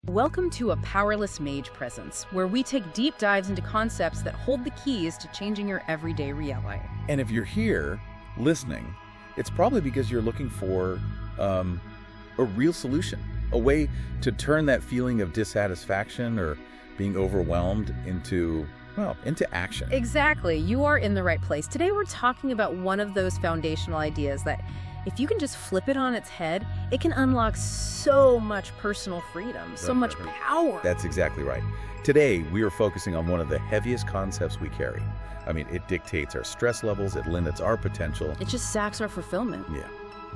Welcome to a Powerless Mage presence, where we take deep dives into concepts that hold the keys to changing your everyday reality. And if you're here listening, it's probably because you're looking for a real solution, a way to turn that feeling of dissatisfaction or being overwhelmed into action. Exactly. You are in the right place. Today we're talking about one of those foundational ideas that if you can just flip it on its head, it can unlock so much personal freedom, so much power. That's exactly right. Today, we are focusing on one of the heaviest concepts we carry. I mean, it dictates our stress levels, it limits our potential. It just sacks our fulfillment. Yeah.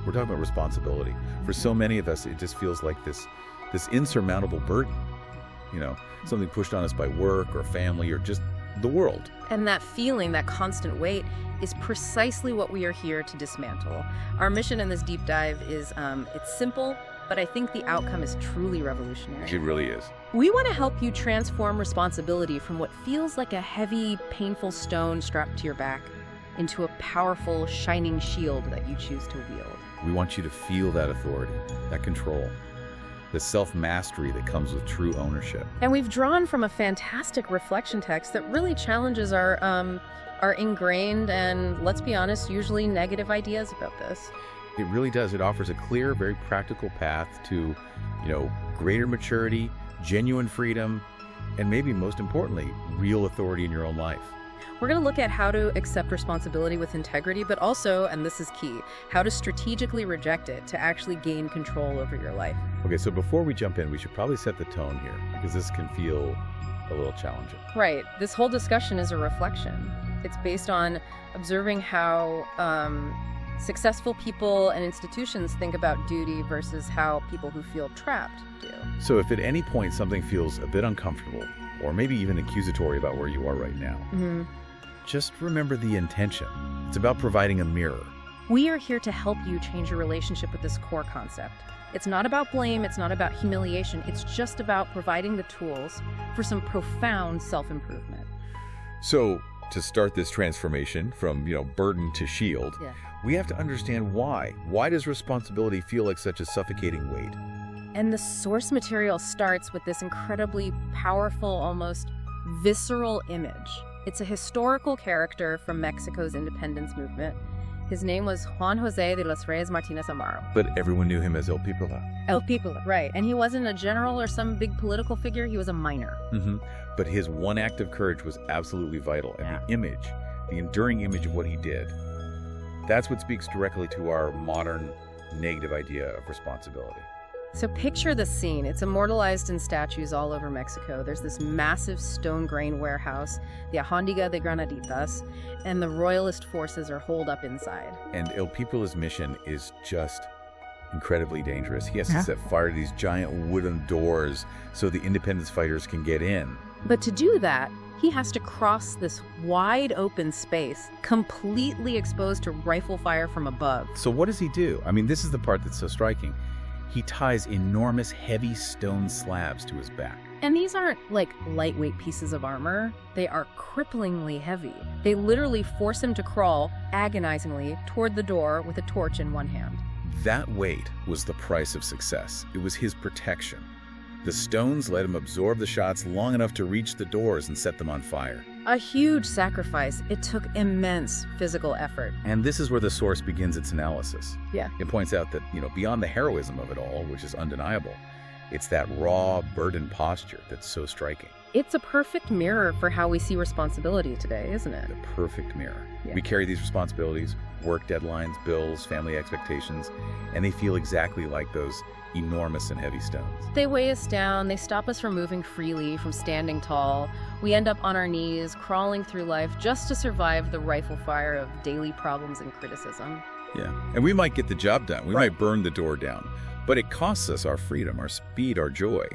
We're talking about responsibility. For so many of us, it just feels like this insurmountable burden. Something pushed on us by work or family or just the world. And that feeling, that constant weight, is precisely what we are here to dismantle. Our mission in this deep dive is, it's simple, but I think the outcome is truly revolutionary. It really is. We want to help you transform responsibility from what feels like a heavy, painful stone strapped to your back into a powerful, shining shield that you choose to wield. We want you to feel that authority, that control, the self-mastery that comes with true ownership. And we've drawn from a fantastic reflection text that really challenges our ingrained and, let's be honest, usually negative ideas about this. It really does. It offers a clear, very practical path to, greater maturity, genuine freedom, and maybe most importantly, real authority in your own life. We're going to look at how to accept responsibility with integrity, but also, and this is key, how to strategically reject it to actually gain control over your life. Okay, so before we jump in, we should probably set the tone here, because this can feel a little challenging. Right. This whole discussion is a reflection. It's based on observing how successful people and institutions think about duty versus how people who feel trapped do. So if at any point something feels a bit uncomfortable, or maybe even accusatory about where you are right now, just remember the intention. It's about providing a mirror. We are here to help you change your relationship with this core concept. It's not about blame, it's not about humiliation, it's just about providing the tools for some profound self-improvement. So, to start this transformation from, burden to shield, we have to understand why. Why does responsibility feel like such a suffocating weight? And the source material starts with this incredibly powerful, almost visceral image. It's a historical character from Mexico's independence movement. His name was Juan José de los Reyes Martínez Amaro. But everyone knew him as El Pipola. El Pipola, right. And he wasn't a general or some big political figure. He was a miner. But his one act of courage was absolutely vital. And the image, the enduring image of what he did, that's what speaks directly to our modern negative idea of responsibility. So picture the scene. It's immortalized in statues all over Mexico. There's this massive stone grain warehouse, the Alhóndiga de Granaditas, and the royalist forces are holed up inside. And El Pipola's mission is just incredibly dangerous. He has to set fire to these giant wooden doors so the independence fighters can get in. But to do that, he has to cross this wide open space, completely exposed to rifle fire from above. So what does he do? I mean, this is the part that's so striking. He ties enormous, heavy stone slabs to his back. And these aren't like lightweight pieces of armor. They are cripplingly heavy. They literally force him to crawl agonizingly toward the door with a torch in one hand. That weight was the price of success. It was his protection. The stones let him absorb the shots long enough to reach the doors and set them on fire. A huge sacrifice. It took immense physical effort. And this is where the source begins its analysis. Yeah. It points out that, beyond the heroism of it all, which is undeniable, it's that raw, burdened posture that's so striking. It's a perfect mirror for how we see responsibility today, isn't it? The perfect mirror. Yeah. We carry these responsibilities, work deadlines, bills, family expectations, and they feel exactly like those enormous and heavy stones. They weigh us down, they stop us from moving freely, from standing tall. We end up on our knees, crawling through life just to survive the rifle fire of daily problems and criticism. Yeah, and we might get the job done. We might burn the door down, but it costs us our freedom, our speed, our joy.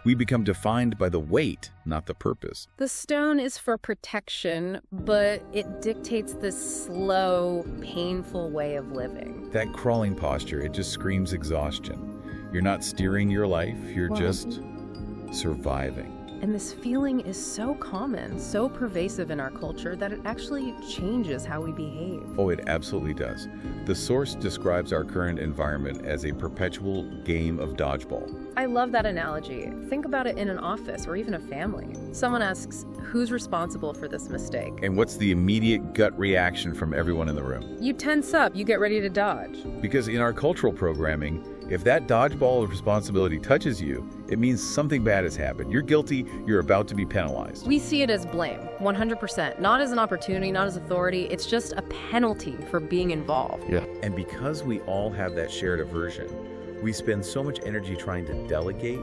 We become defined by the weight, not the purpose. The stone is for protection, but it dictates this slow, painful way of living. That crawling posture, it just screams exhaustion. You're not steering your life, you're just surviving. And this feeling is so common, so pervasive in our culture that it actually changes how we behave. Oh, it absolutely does. The source describes our current environment as a perpetual game of dodgeball. I love that analogy. Think about it in an office or even a family. Someone asks, who's responsible for this mistake? And what's the immediate gut reaction from everyone in the room? You tense up, you get ready to dodge. Because in our cultural programming, if that dodgeball of responsibility touches you, it means something bad has happened. You're guilty, you're about to be penalized. We see it as blame, 100%. Not as an opportunity, not as authority. It's just a penalty for being involved. Yeah. And because we all have that shared aversion, we spend so much energy trying to delegate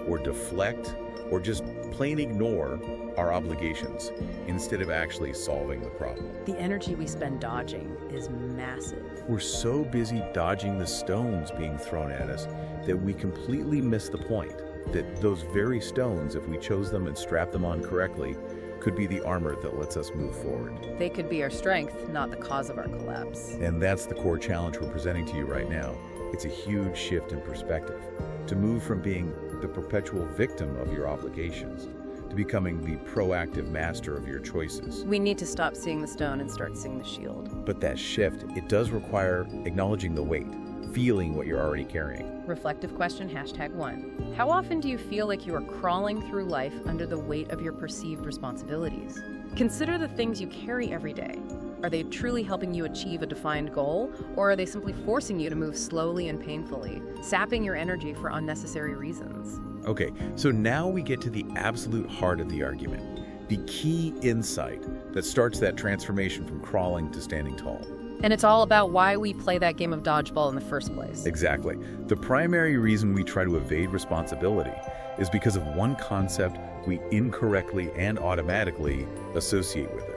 or deflect or just plain ignore our obligations instead of actually solving the problem. The energy we spend dodging is massive. We're so busy dodging the stones being thrown at us that we completely miss the point that those very stones, if we chose them and strapped them on correctly, could be the armor that lets us move forward. They could be our strength, not the cause of our collapse. And that's the core challenge we're presenting to you right now. It's a huge shift in perspective, to move from being the perpetual victim of your obligations to becoming the proactive master of your choices. We need to stop seeing the stone and start seeing the shield. But that shift, it does require acknowledging the weight, feeling what you're already carrying. Reflective question, #1. How often do you feel like you are crawling through life under the weight of your perceived responsibilities? Consider the things you carry every day. Are they truly helping you achieve a defined goal, or are they simply forcing you to move slowly and painfully, sapping your energy for unnecessary reasons? Okay, so now we get to the absolute heart of the argument, the key insight that starts that transformation from crawling to standing tall. And it's all about why we play that game of dodgeball in the first place. Exactly. The primary reason we try to evade responsibility is because of one concept we incorrectly and automatically associate with it.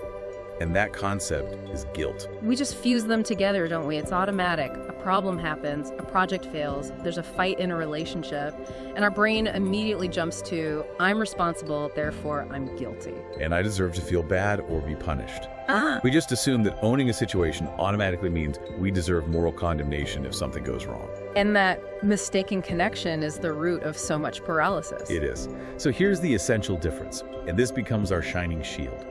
And that concept is guilt. We just fuse them together, don't we? It's automatic. A problem happens, a project fails, there's a fight in a relationship, and our brain immediately jumps to, I'm responsible, therefore I'm guilty. And I deserve to feel bad or be punished. We just assume that owning a situation automatically means we deserve moral condemnation if something goes wrong. And that mistaken connection is the root of so much paralysis. It is. So here's the essential difference, and this becomes our shining shield.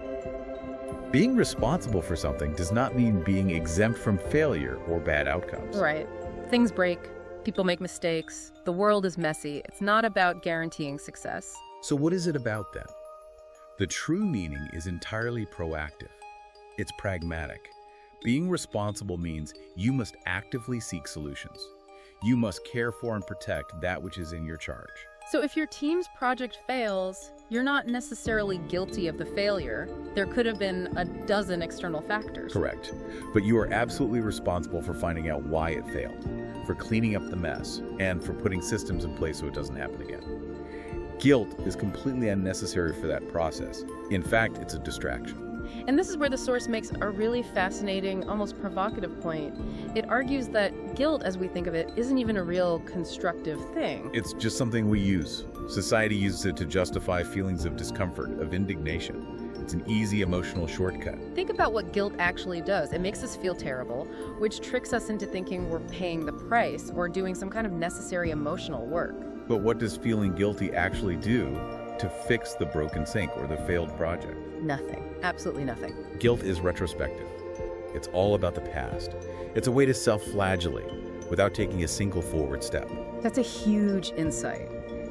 Being responsible for something does not mean being exempt from failure or bad outcomes. Right. Things break, people make mistakes, the world is messy. It's not about guaranteeing success. So what is it about then? The true meaning is entirely proactive. It's pragmatic. Being responsible means you must actively seek solutions. You must care for and protect that which is in your charge. So if your team's project fails, you're not necessarily guilty of the failure. There could have been a dozen external factors. Correct. But you are absolutely responsible for finding out why it failed, for cleaning up the mess, and for putting systems in place so it doesn't happen again. Guilt is completely unnecessary for that process. In fact, it's a distraction. And this is where the source makes a really fascinating, almost provocative point. It argues that guilt, as we think of it, isn't even a real constructive thing. It's just something we use. Society uses it to justify feelings of discomfort, of indignation. It's an easy emotional shortcut. Think about what guilt actually does. It makes us feel terrible, which tricks us into thinking we're paying the price or doing some kind of necessary emotional work. But what does feeling guilty actually do to fix the broken sink or the failed project? Nothing. Absolutely nothing. Guilt is retrospective. It's all about the past. It's a way to self-flagellate without taking a single forward step. That's a huge insight.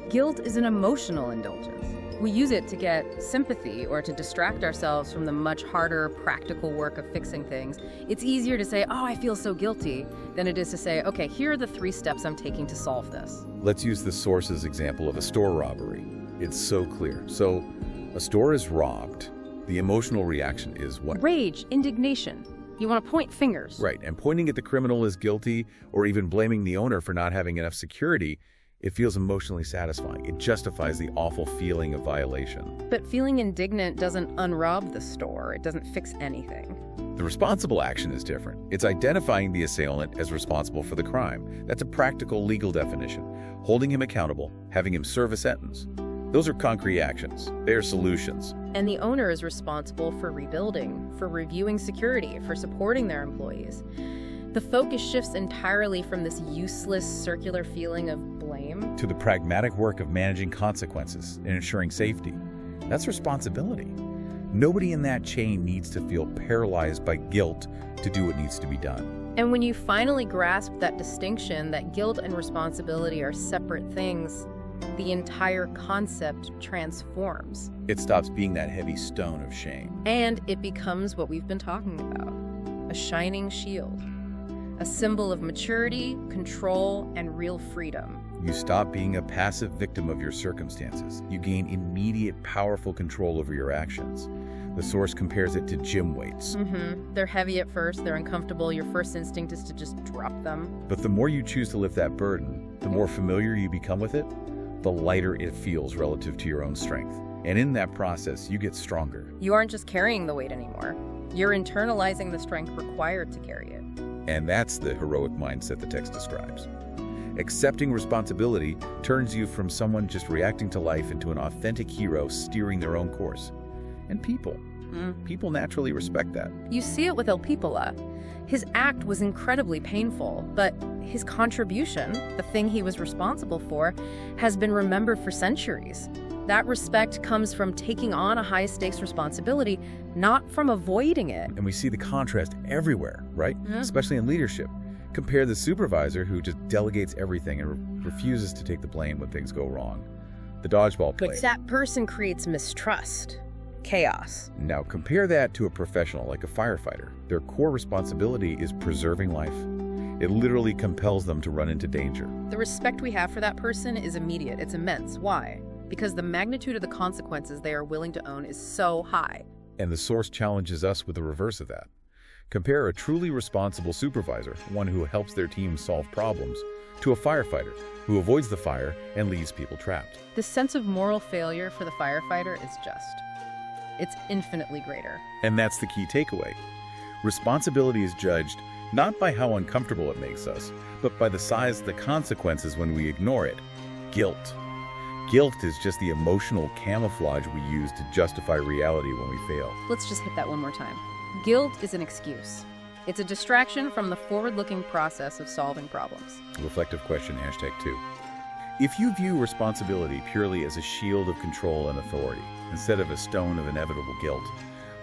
Guilt is an emotional indulgence. We use it to get sympathy or to distract ourselves from the much harder, practical work of fixing things. It's easier to say, oh, I feel so guilty, than it is to say, okay, here are the 3 steps I'm taking to solve this. Let's use the source's example of a store robbery. It's so clear. So, a store is robbed. The emotional reaction is what? Rage, indignation. You want to point fingers. Right, and pointing at the criminal as guilty or even blaming the owner for not having enough security, it feels emotionally satisfying. It justifies the awful feeling of violation. But feeling indignant doesn't unrob the store. It doesn't fix anything. The responsible action is different. It's identifying the assailant as responsible for the crime. That's a practical legal definition. Holding him accountable, having him serve a sentence. Those are concrete actions. They're solutions. And the owner is responsible for rebuilding, for reviewing security, for supporting their employees. The focus shifts entirely from this useless circular feeling of blame to the pragmatic work of managing consequences and ensuring safety. That's responsibility. Nobody in that chain needs to feel paralyzed by guilt to do what needs to be done. And when you finally grasp that distinction, that guilt and responsibility are separate things, the entire concept transforms. It stops being that heavy stone of shame. And it becomes what we've been talking about, a shining shield, a symbol of maturity, control, and real freedom. You stop being a passive victim of your circumstances. You gain immediate, powerful control over your actions. The source compares it to gym weights. They're heavy at first, they're uncomfortable, your first instinct is to just drop them. But the more you choose to lift that burden, the more familiar you become with it, the lighter it feels relative to your own strength. And in that process, you get stronger. You aren't just carrying the weight anymore. You're internalizing the strength required to carry it. And that's the heroic mindset the text describes. Accepting responsibility turns you from someone just reacting to life into an authentic hero steering their own course. And people naturally respect that. You see it with El Pipola. His act was incredibly painful, but his contribution, the thing he was responsible for, has been remembered for centuries. That respect comes from taking on a high-stakes responsibility, not from avoiding it. And we see the contrast everywhere, right? Especially in leadership. Compare the supervisor who just delegates everything and refuses to take the blame when things go wrong. The dodgeball play. But that person creates mistrust, chaos. Now compare that to a professional like a firefighter. Their core responsibility is preserving life. It literally compels them to run into danger. The respect we have for that person is immediate. It's immense. Why? Because the magnitude of the consequences they are willing to own is so high. And the source challenges us with the reverse of that. Compare a truly responsible supervisor, one who helps their team solve problems, to a firefighter who avoids the fire and leaves people trapped. The sense of moral failure for the firefighter is it's infinitely greater. And that's the key takeaway. Responsibility is judged not by how uncomfortable it makes us, but by the size of the consequences when we ignore it. Guilt. Guilt is just the emotional camouflage we use to justify reality when we fail. Let's just hit that one more time. Guilt is an excuse. It's a distraction from the forward-looking process of solving problems. Reflective question, #2. If you view responsibility purely as a shield of control and authority, instead of a stone of inevitable guilt,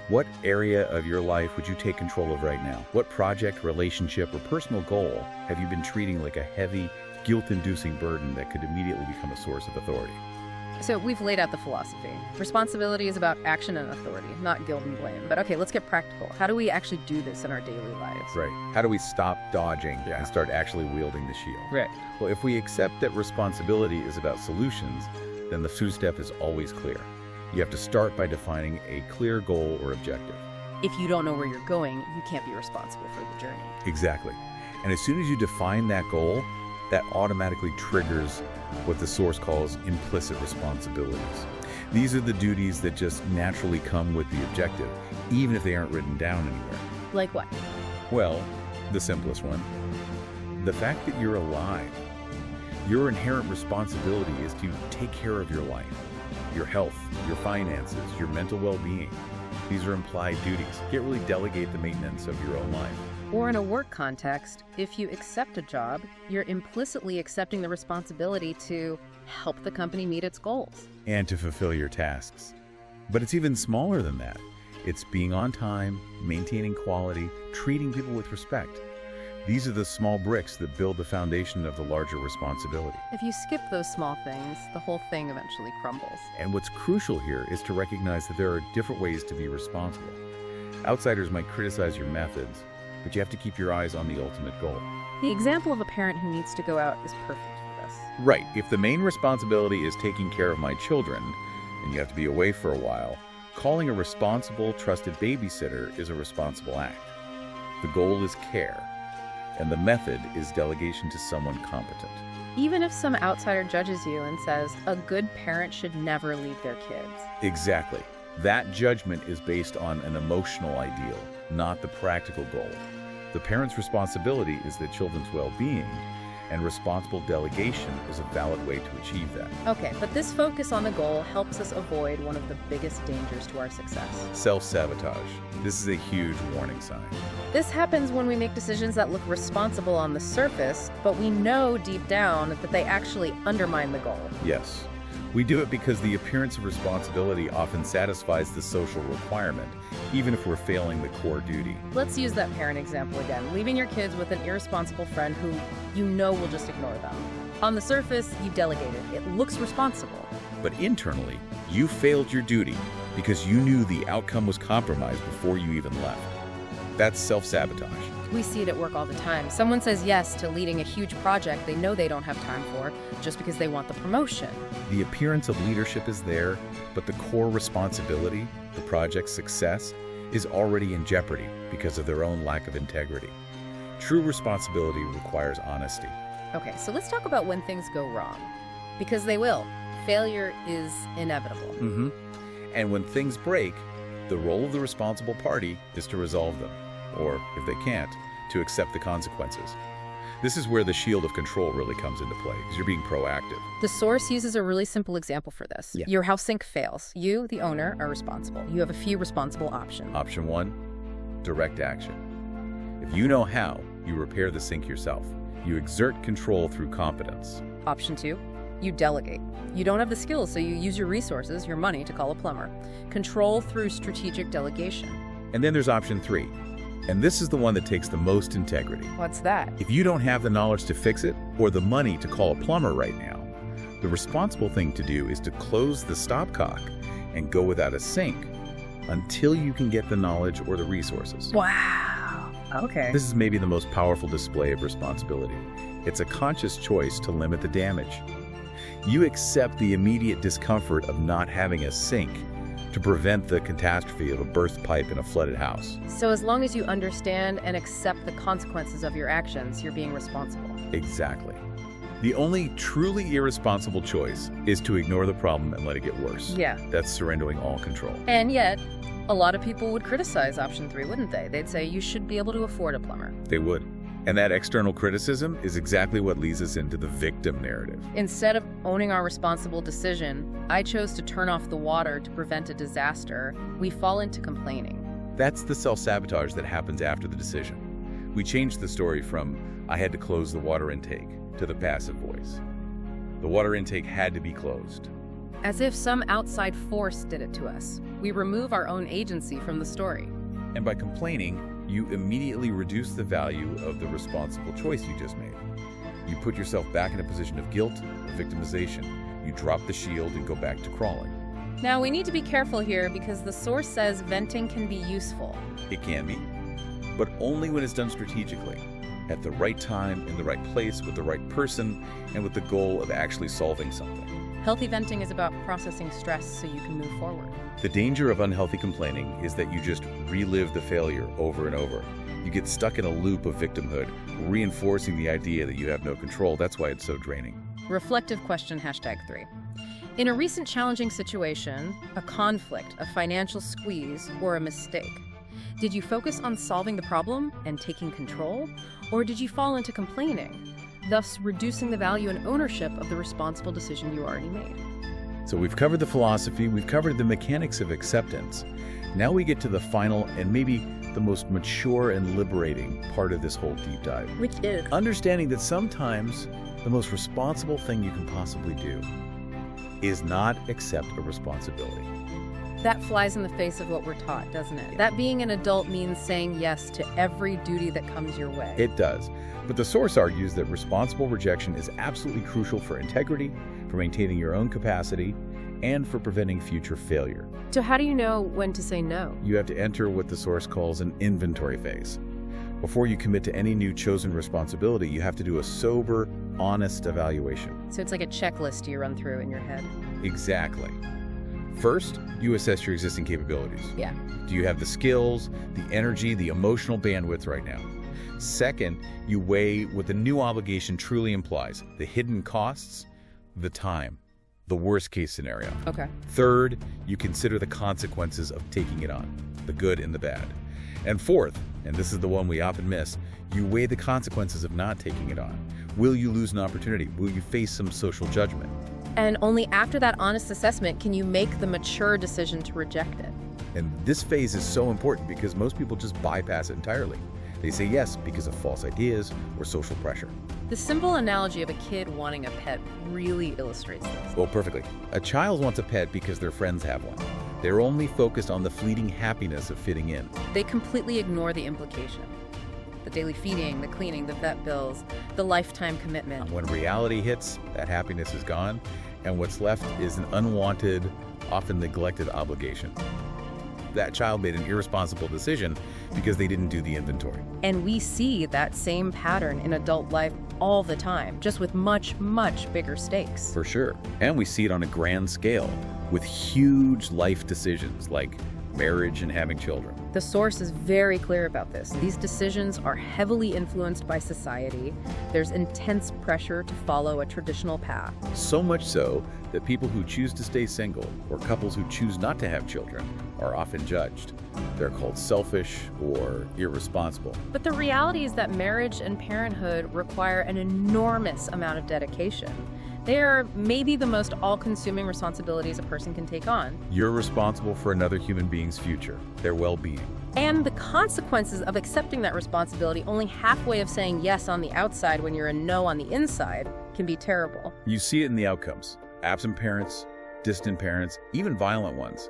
what area of your life would you take control of right now? What project, relationship, or personal goal have you been treating like a heavy, guilt-inducing burden that could immediately become a source of authority? So we've laid out the philosophy. Responsibility is about action and authority, not guilt and blame. But okay, let's get practical. How do we actually do this in our daily lives? Right. How do we stop dodging and start actually wielding the shield? Right. Well, if we accept that responsibility is about solutions, then the first step is always clear. You have to start by defining a clear goal or objective. If you don't know where you're going, you can't be responsible for the journey. Exactly. And as soon as you define that goal, that automatically triggers what the source calls implicit responsibilities. These are the duties that just naturally come with the objective, even if they aren't written down anywhere. Like what? Well, the simplest one. The fact that you're alive. Your inherent responsibility is to take care of your life, your health, your finances, your mental well-being. These are implied duties. You can't really delegate the maintenance of your own life. Or in a work context, if you accept a job, you're implicitly accepting the responsibility to help the company meet its goals. And to fulfill your tasks. But it's even smaller than that. It's being on time, maintaining quality, treating people with respect. These are the small bricks that build the foundation of the larger responsibility. If you skip those small things, the whole thing eventually crumbles. And what's crucial here is to recognize that there are different ways to be responsible. Outsiders might criticize your methods, but you have to keep your eyes on the ultimate goal. The example of a parent who needs to go out is perfect for this. Right. If the main responsibility is taking care of my children, and you have to be away for a while, calling a responsible, trusted babysitter is a responsible act. The goal is care, and the method is delegation to someone competent. Even if some outsider judges you and says, a good parent should never leave their kids. Exactly. That judgment is based on an emotional ideal, not the practical goal. The parent's responsibility is the children's well-being, and responsible delegation is a valid way to achieve that. Okay, but this focus on the goal helps us avoid one of the biggest dangers to our success. Self-sabotage. This is a huge warning sign. This happens when we make decisions that look responsible on the surface, but we know deep down that they actually undermine the goal. Yes. We do it because the appearance of responsibility often satisfies the social requirement, even if we're failing the core duty. Let's use that parent example again. Leaving your kids with an irresponsible friend who you know will just ignore them. On the surface, you delegated. It looks responsible. But internally, you failed your duty because you knew the outcome was compromised before you even left. That's self-sabotage. We see it at work all the time. Someone says yes to leading a huge project they know they don't have time for just because they want the promotion. The appearance of leadership is there, but the core responsibility, the project's success, is already in jeopardy because of their own lack of integrity. True responsibility requires honesty. Okay, so let's talk about when things go wrong. Because they will. Failure is inevitable. And when things break, the role of the responsible party is to resolve them, or, if they can't, to accept the consequences. This is where the shield of control really comes into play, because you're being proactive. The source uses a really simple example for this. Yeah. Your house sink fails. You, the owner, are responsible. You have a few responsible options. Option 1, direct action. If you know how, you repair the sink yourself. You exert control through competence. Option 2, you delegate. You don't have the skills, so you use your resources, your money, to call a plumber. Control through strategic delegation. And then there's option 3. And this is the one that takes the most integrity. What's that? If you don't have the knowledge to fix it, or the money to call a plumber right now, the responsible thing to do is to close the stopcock and go without a sink until you can get the knowledge or the resources. Wow. Okay. This is maybe the most powerful display of responsibility. It's a conscious choice to limit the damage. You accept the immediate discomfort of not having a sink to prevent the catastrophe of a burst pipe in a flooded house. So as long as you understand and accept the consequences of your actions, you're being responsible. Exactly. The only truly irresponsible choice is to ignore the problem and let it get worse. Yeah. That's surrendering all control. And yet, a lot of people would criticize option 3, wouldn't they? They'd say you should be able to afford a plumber. They would. And that external criticism is exactly what leads us into the victim narrative. Instead of owning our responsible decision, I chose to turn off the water to prevent a disaster. We fall into complaining. That's the self-sabotage that happens after the decision. We change the story from, I had to close the water intake, to the passive voice. The water intake had to be closed. As if some outside force did it to us. We remove our own agency from the story. And by complaining, you immediately reduce the value of the responsible choice you just made. You put yourself back in a position of guilt or victimization. You drop the shield and go back to crawling. Now, we need to be careful here because the source says venting can be useful. It can be, but only when it's done strategically, at the right time, in the right place, with the right person, and with the goal of actually solving something. Healthy venting is about processing stress so you can move forward. The danger of unhealthy complaining is that you just relive the failure over and over. You get stuck in a loop of victimhood, reinforcing the idea that you have no control. That's why it's so draining. Reflective question #3. In a recent challenging situation, a conflict, a financial squeeze, or a mistake, did you focus on solving the problem and taking control? Or did you fall into complaining, thus reducing the value and ownership of the responsible decision you already made? So we've covered the philosophy, we've covered the mechanics of acceptance. Now we get to the final and maybe the most mature and liberating part of this whole deep dive. Which is? Understanding that sometimes the most responsible thing you can possibly do is not accept a responsibility. That flies in the face of what we're taught, doesn't it? That being an adult means saying yes to every duty that comes your way. It does. But the source argues that responsible rejection is absolutely crucial for integrity, for maintaining your own capacity, and for preventing future failure. So how do you know when to say no? You have to enter what the source calls an inventory phase. Before you commit to any new chosen responsibility, you have to do a sober, honest evaluation. So it's like a checklist you run through in your head. Exactly. First, you assess your existing capabilities. Yeah. Do you have the skills, the energy, the emotional bandwidth right now? Second, you weigh what the new obligation truly implies, the hidden costs, the time, the worst case scenario. Okay. Third, you consider the consequences of taking it on, the good and the bad. And fourth, and this is the one we often miss, you weigh the consequences of not taking it on. Will you lose an opportunity? Will you face some social judgment? And only after that honest assessment can you make the mature decision to reject it. And this phase is so important because most people just bypass it entirely. They say yes because of false ideas or social pressure. The simple analogy of a kid wanting a pet really illustrates this. Well, perfectly. A child wants a pet because their friends have one. They're only focused on the fleeting happiness of fitting in. They completely ignore the implication. The daily feeding, the cleaning, the vet bills, the lifetime commitment. And when reality hits, that happiness is gone, and what's left is an unwanted, often neglected obligation. That child made an irresponsible decision because they didn't do the inventory. And we see that same pattern in adult life all the time, just with much, much bigger stakes. For sure. And we see it on a grand scale with huge life decisions like marriage and having children. The source is very clear about this. These decisions are heavily influenced by society. There's intense pressure to follow a traditional path. So much so that people who choose to stay single or couples who choose not to have children are often judged. They're called selfish or irresponsible. But the reality is that marriage and parenthood require an enormous amount of dedication. They are maybe the most all-consuming responsibilities a person can take on. You're responsible for another human being's future, their well-being. And the consequences of accepting that responsibility, only halfway of saying yes on the outside when you're a no on the inside, can be terrible. You see it in the outcomes. Absent parents, distant parents, even violent ones.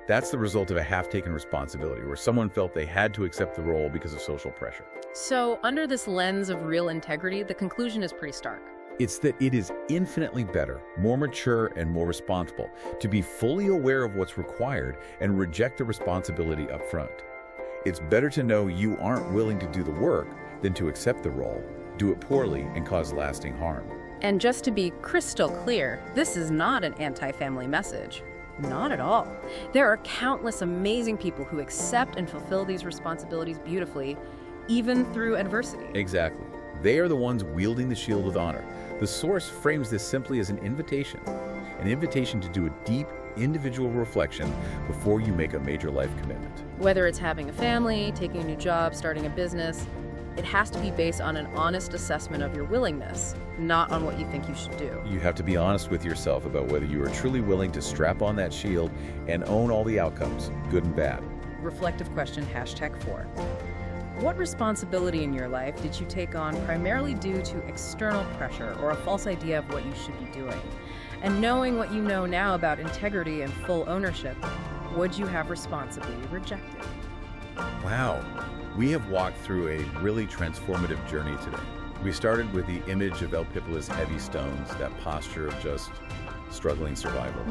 That's the result of a half-taken responsibility, where someone felt they had to accept the role because of social pressure. So, under this lens of real integrity, the conclusion is pretty stark. It's that it is infinitely better, more mature, and more responsible to be fully aware of what's required and reject the responsibility up front. It's better to know you aren't willing to do the work than to accept the role, do it poorly, and cause lasting harm. And just to be crystal clear, this is not an anti-family message. Not at all. There are countless amazing people who accept and fulfill these responsibilities beautifully, even through adversity. Exactly. They are the ones wielding the shield with honor. The source frames this simply as an invitation to do a deep, individual reflection before you make a major life commitment. Whether it's having a family, taking a new job, starting a business, it has to be based on an honest assessment of your willingness, not on what you think you should do. You have to be honest with yourself about whether you are truly willing to strap on that shield and own all the outcomes, good and bad. Reflective question, #4. What responsibility in your life did you take on primarily due to external pressure or a false idea of what you should be doing? And knowing what you know now about integrity and full ownership, would you have responsibly rejected? Wow. We have walked through a really transformative journey today. We started with the image of El Pipola's heavy stones, that posture of just struggling survival.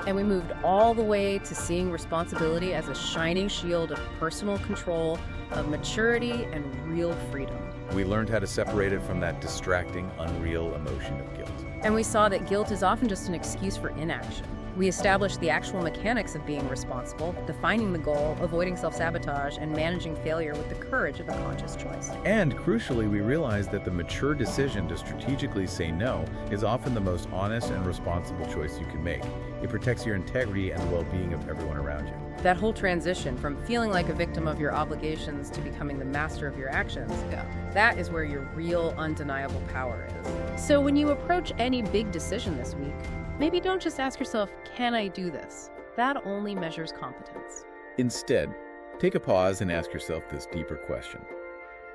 And we moved all the way to seeing responsibility as a shining shield of personal control, of maturity, and real freedom. We learned how to separate it from that distracting, unreal emotion of guilt. And we saw that guilt is often just an excuse for inaction. We established the actual mechanics of being responsible, defining the goal, avoiding self-sabotage, and managing failure with the courage of a conscious choice. And crucially, we realized that the mature decision to strategically say no is often the most honest and responsible choice you can make. It protects your integrity and the well-being of everyone around you. That whole transition from feeling like a victim of your obligations to becoming the master of your actions, that is where your real, undeniable power is. So when you approach any big decision this week, maybe don't just ask yourself, can I do this? That only measures competence. Instead, take a pause and ask yourself this deeper question.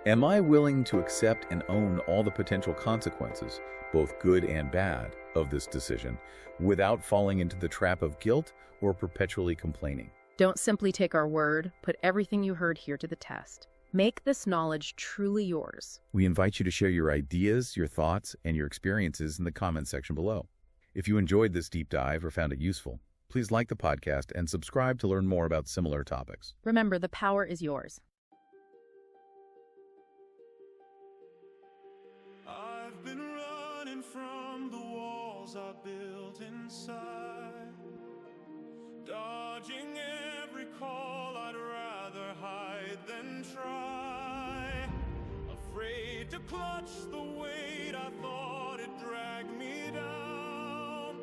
Am I willing to accept and own all the potential consequences, both good and bad, of this decision without falling into the trap of guilt or perpetually complaining? Don't simply take our word, put everything you heard here to the test. Make this knowledge truly yours. We invite you to share your ideas, your thoughts, and your experiences in the comments section below. If you enjoyed this deep dive or found it useful, please like the podcast and subscribe to learn more about similar topics. Remember, the power is yours. I've been running from the walls I built inside, dodging every call. I'd rather hide than try, afraid to clutch the weight I thought it dragged me down,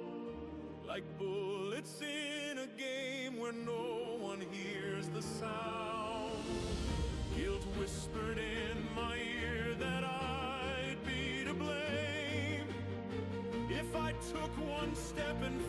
like bullets in a game where no one hears the sound. Guilt whispered in my ear that I'd be to blame if I took one step and